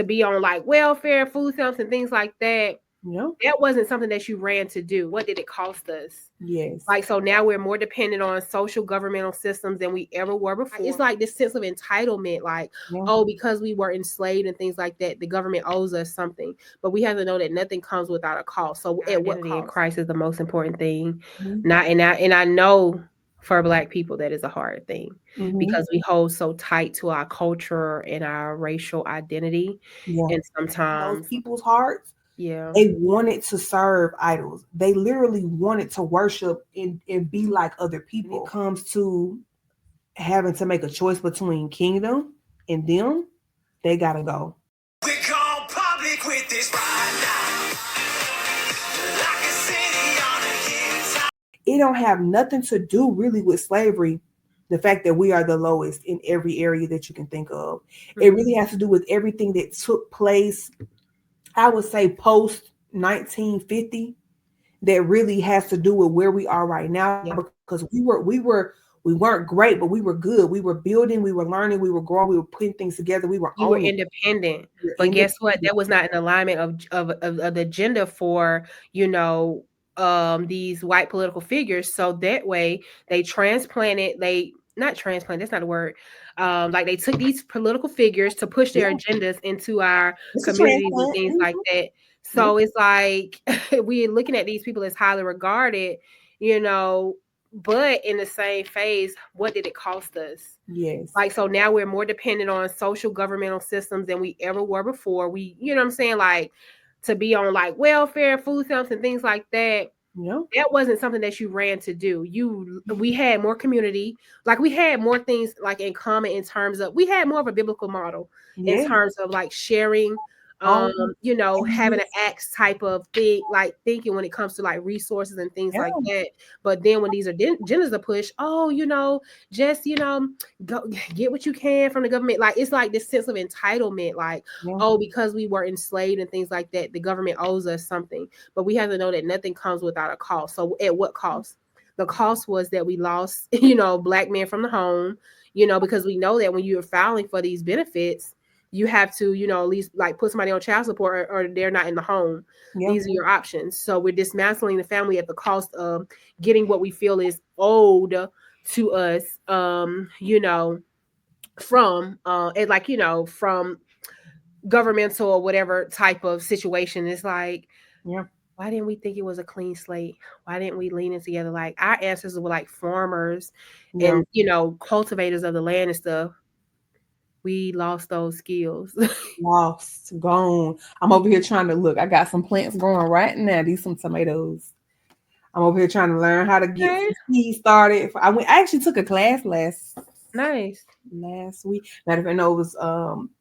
to be on like welfare, food stamps, and things like that. Yeah. That wasn't something that you ran to do. What did it cost us? Yes. Like, so now we're more dependent on social governmental systems than we ever were before. It's like this sense of entitlement, like, Yeah. oh, because we were enslaved and things like that, the government owes us something. But we have to know that nothing comes without a cost. So at what cost? In Christ is the most important thing. Mm-hmm. Not and I know for Black people that is a hard thing Mm-hmm. because we hold so tight to our culture and our racial identity. Yeah. And Those sometimes, people's hearts, yeah, they wanted to serve idols. They literally wanted to worship and be like other people. When it comes to having to make a choice between kingdom and them, they gotta go. We go public with this right now. Like a city on a hilltop. It don't have nothing to do really with slavery. The fact that we are the lowest in every area that you can think of. Mm-hmm. It really has to do with everything that took place, I would say post 1950, that really has to do with where we are right now, because we weren't great, but we were good. We were building, we were learning, we were growing, we were putting things together, we were you were independent. But guess what? That was not in alignment of the agenda for, these white political figures. So that way they not transplant, that's not a word. Like they took these political figures to push their agendas into our communities and things like that. So it's like we're looking at these people as highly regarded, but in the same phase, what did it cost us? Yes. Like, so now we're more dependent on social governmental systems than we ever were before. We, you know what I'm saying? Like, to be on like welfare, food stamps, and things like that. Yeah. That wasn't something that you ran to do. We had more community, like we had more things like in common in terms of, we had more of a biblical model in terms of like sharing, having an acts type of thing, like thinking when it comes to like resources and things like that. But then when these agendas are pushed, just go get what you can from the government. Like it's like this sense of entitlement, like because we were enslaved and things like that, the government owes us something. But we have to know that nothing comes without a cost. So at what cost? The cost was that we lost, Black men from the home, because we know that when you're filing for these benefits, you have to, at least like put somebody on child support or they're not in the home. These are your options. So we're dismantling the family at the cost of getting what we feel is owed to us, from governmental or whatever type of situation. It's like, why didn't we think it was a clean slate? Why didn't we lean it together? Like our ancestors were like farmers and, cultivators of the land and stuff. We lost those skills. Lost, gone. I'm over here trying to look. I got some plants growing right now. These some tomatoes. I'm over here trying to learn how to get seeds started. I actually took a class last week. Matter of fact, no, it was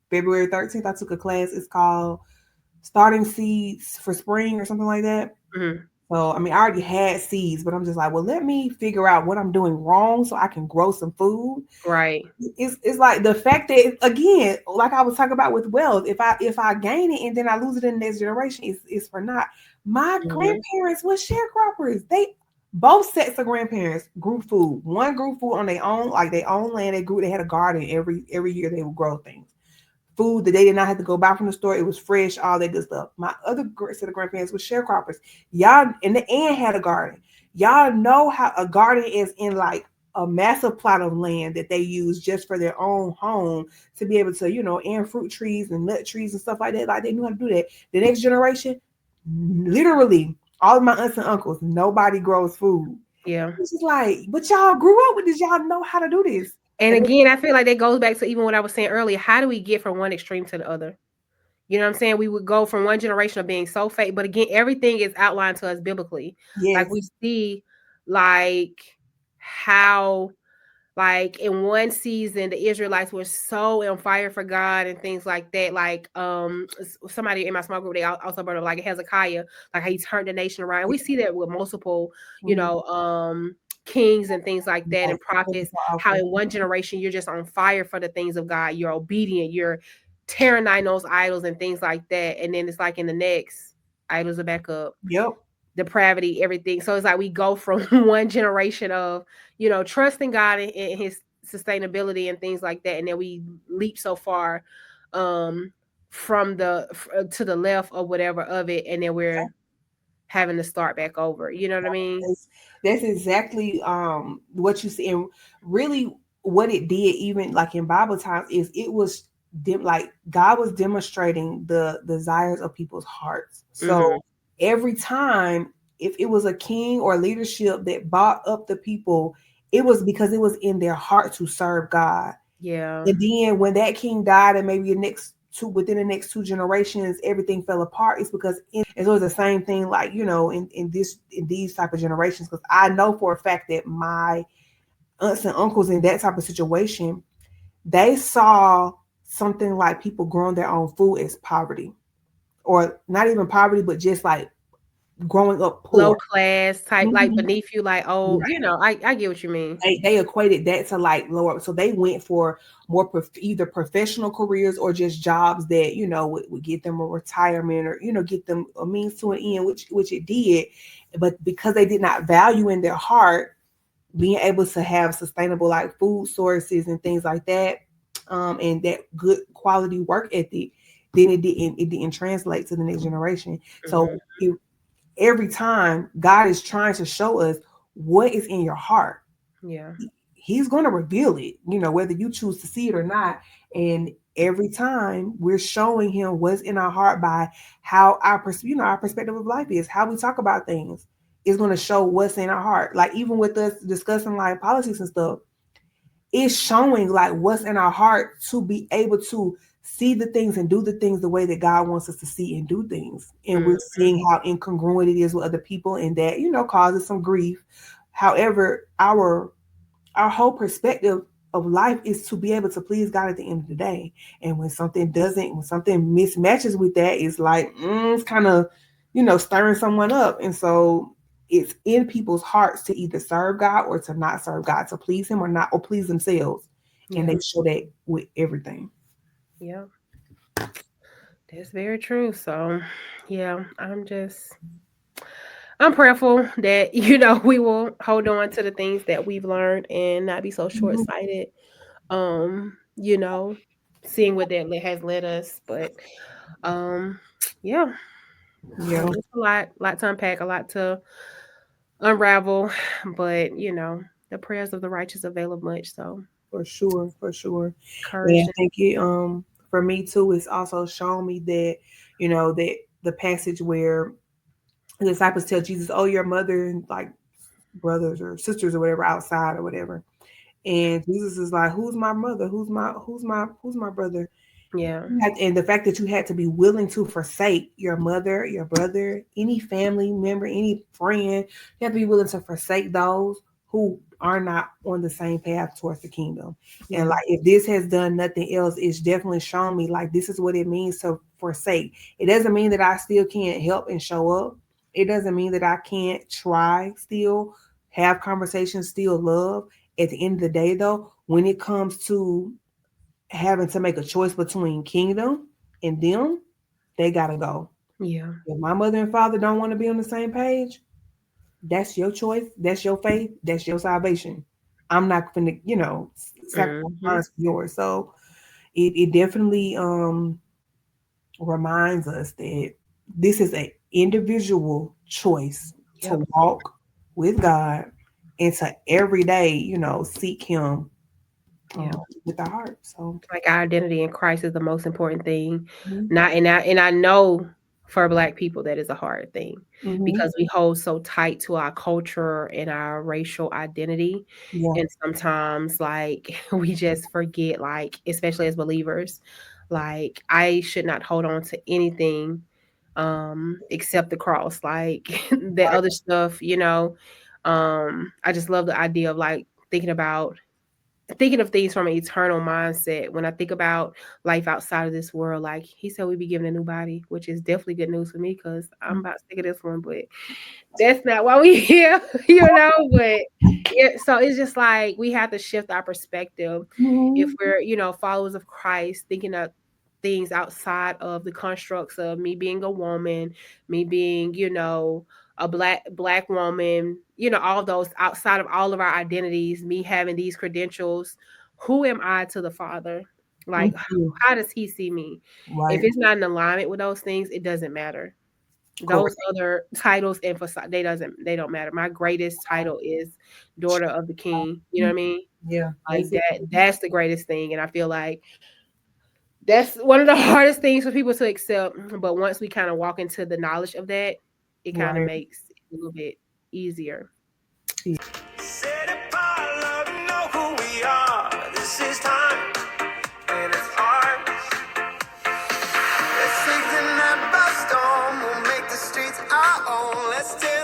February 13th. I took a class. It's called Starting Seeds for Spring or something like that. Mm-hmm. So, I mean, I already had seeds, but I'm just like, well, let me figure out what I'm doing wrong so I can grow some food. Right. It's like the fact that, again, like I was talking about with wealth, if I gain it and then I lose it in the next generation, it's for naught. My grandparents were sharecroppers. They both sets of grandparents grew food. One grew food on their own, like their own land. They had a garden every year. They would grow things. Food that they did not have to go buy from the store. It was fresh, all that good stuff. My other set of grandparents were sharecroppers. Y'all and had a garden. Y'all know how a garden is in like a massive plot of land that they use just for their own home to be able to, and fruit trees and nut trees and stuff like that. Like they knew how to do that. The next generation, literally, all of my aunts and uncles, nobody grows food. Yeah. It's just like, but y'all grew up with this. Y'all know how to do this. And again, I feel like that goes back to even what I was saying earlier. How do we get from one extreme to the other? You know what I'm saying? We would go from one generation of being so fake, but again, everything is outlined to us biblically. Yes. Like we see, like how, like in one season, the Israelites were so on fire for God and things like that. Like somebody in my small group, they also brought up like Hezekiah, like how he turned the nation around. And we see that with multiple, kings and things like that and prophets, how in one generation you're just on fire for the things of God, you're obedient, you're tearing down those idols and things like that, and then it's like in the next, idols are back up. Depravity, everything. So it's like we go from one generation of trusting God in his sustainability and things like that, and then we leap so far from to the left or whatever of it, and then we're having to start back over. You know what I mean? That's exactly what you see, and really what it did, even like in Bible times, is it was like God was demonstrating the desires of people's hearts. So Mm-hmm. every time, if it was a king or leadership that brought up the people, it was because it was in their heart to serve God. Yeah. And then when that king died, and maybe within the next two generations, everything fell apart. It's because it's always the same thing, like, in these type of generations. Because I know for a fact that my aunts and uncles in that type of situation, they saw something like people growing their own food as poverty, or not even poverty, but just like growing up Low poor. class type, like Mhm. beneath you, like, oh, I get what you mean. They equated that to like lower, so they went for more either professional careers or just jobs that would get them a retirement, or get them a means to an end, which it did. But because they did not value in their heart being able to have sustainable like food sources and things like that, and that good quality work ethic, then it didn't translate to the next generation. So Mm-hmm. every time God is trying to show us what is in your heart, Yeah. he's going to reveal it, whether you choose to see it or not. And every time we're showing him what's in our heart by how our perspective of life is, how we talk about things, is going to show what's in our heart. Like even with us discussing like politics and stuff, it's showing like what's in our heart to be able to see the things and do the things the way that God wants us to see and do things. And we're Mm-hmm. seeing how incongruent it is with other people, and that causes some grief. However, our whole perspective of life is to be able to please God at the end of the day. And when something mismatches with that, it's like, it's kind of, stirring someone up. And so it's in people's hearts to either serve God or to not serve God, to please him or not, or please themselves. And Yeah. they show that with everything. Yeah. That's very true. So, yeah, I'm prayerful that we will hold on to the things that we've learned and not be so short Mhm. sighted. Um, you know, seeing what that has led us, but um, yeah, Yeah, it's a lot to unpack, a lot to unravel, but the prayers of the righteous avail of much. So, for sure, for sure. And courage. I think it for me too, it's also shown me that, that the passage where the disciples tell Jesus, "Oh, your mother and like brothers or sisters or whatever outside or whatever," and Jesus is like, "Who's my mother? Who's my brother?" Yeah, And the fact that you had to be willing to forsake your mother, your brother, any family member, any friend, you have to be willing to forsake those who are not on the same path towards the kingdom. And yeah, like, if this has done nothing else, it's definitely shown me like this is what it means to forsake. It doesn't mean that I still can't help and show up. It doesn't mean that I can't try still, have conversations, still love. At the end of the day, though, when it comes to having to make a choice between kingdom and them, they gotta go. yeah. If my mother and father don't want to be on the same page, that's your choice, that's your faith, that's your salvation. I'm not gonna, sacrifice Hmm. mine for yours. So it definitely reminds us that this is an individual choice Yep. to walk with God and to every day, seek Him Yeah. with our heart. So, Like our identity in Christ is the most important thing. mhm, Not and I know for Black people that is a hard thing mhm, because we hold so tight to our culture and our racial identity. yeah, And sometimes like we just forget, like, especially as believers, like I should not hold on to anything except the cross. Like that other stuff, I just love the idea of like thinking of things from an eternal mindset. When I think about life outside of this world, like he said, we be given a new body, which is definitely good news for me because I'm about sick of this one. But that's not why we here, But yeah, so it's just like we have to shift our perspective if mhm, we're, followers of Christ, thinking of things outside of the constructs of me being a woman, me being, a black woman, all those outside of all of our identities, me having these credentials. Who am I to the Father? Like, how does he see me? Right. If it's not in alignment with those things, it doesn't matter. Those other titles emphasize they don't matter. My greatest title is daughter of the king. You know what I mean? Yeah. Like that's the greatest thing. And I feel like that's one of the hardest things for people to accept. But once we kind of walk into the knowledge of that, it kind of makes it a little bit easier. Set apart, love, know who we are. This is time, and it's ours. Let's take the night by storm. We'll make the streets our own. Let's take